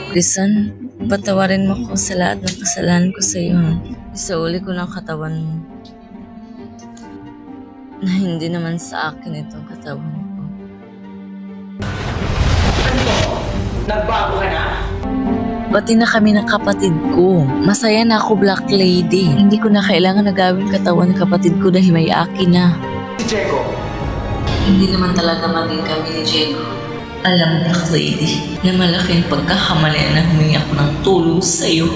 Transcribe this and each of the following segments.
Krisan, patawarin mo ko sa lahat ng kasalanan ko sa iyo. Isauli ko ng katawan mo. Na hindi naman sa akin itong katawan ko. Ano? Nagbago ka na? Pati na kami ng kapatid ko. Masaya na ako, Black Lady. Hindi ko na kailangan na gawin katawan ng kapatid ko dahil may akin na. Si Diego. Hindi naman talaga maging kami ni Diego. Alam mo, Black Lady, na malaking pagkakamali na humingi ako ng tulong sa'yo.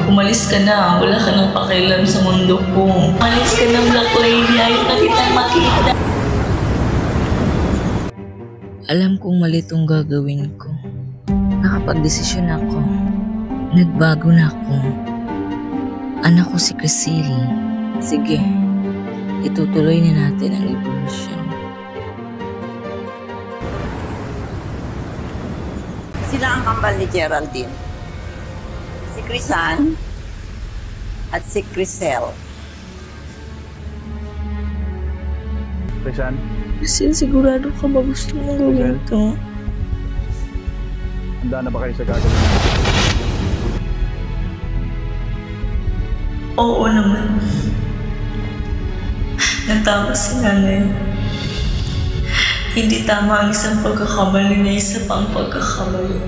Umalis ka na, wala ka nang pakialam sa mundo ko. Umalis ka na, Black Lady, ayaw na kitang makita. Alam kong mali itong gagawin ko. Nakapag-desisyon ako. Nagbago na ako. Anak ko si Crisel. Sige, itutuloy na natin ang evolution. Sila ang kambal ni Geraldine. Si Crisan at si Crisel. Crisan? Crisel, sigurado ka ba gusto mong gawin ito? Handa na ba kayo sa gagawin? Oo naman. Natawa si nanay. Hindi tama ang isang pagkakamali na isa pang pagkakamali.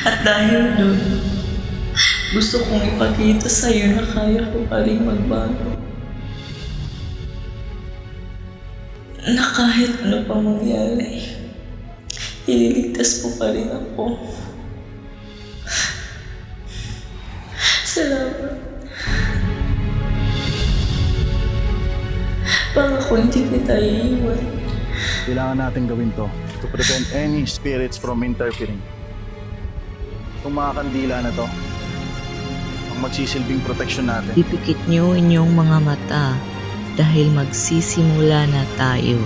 At dahil doon, gusto kong ipakita sa iyo na kaya ko pa rin magbago. Na kahit ano pa mangyari, ililigtas mo pa rin ako. Salamat. Pangako hindi kita iiwan. Kailangan natin gawin to prevent any spirits from interfering. Itong mga kandila na to, ang magsisilbing protection natin. Ipikit niyo inyong mga mata dahil magsisimula na tayo.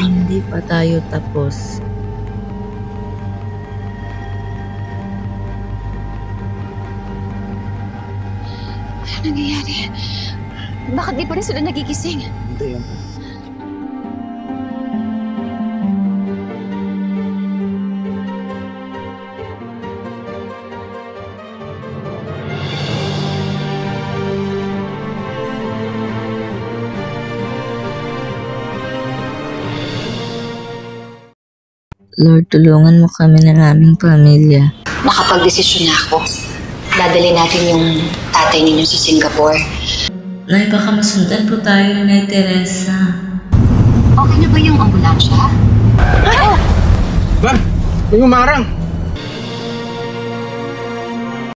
Hindi pa tayo tapos. Ano nangyayari? Bakit di pa rin sila nagigising? Hindi yan. Lord, tulungan mo kami ng aming pamilya. Nakapag-desisyon na ako. Dadali natin yung tatay ninyo sa Singapore. Nay, baka masundan po tayo ni Nay Teresa. Okay na ba yung ambulansya? Ba? Yung umarang!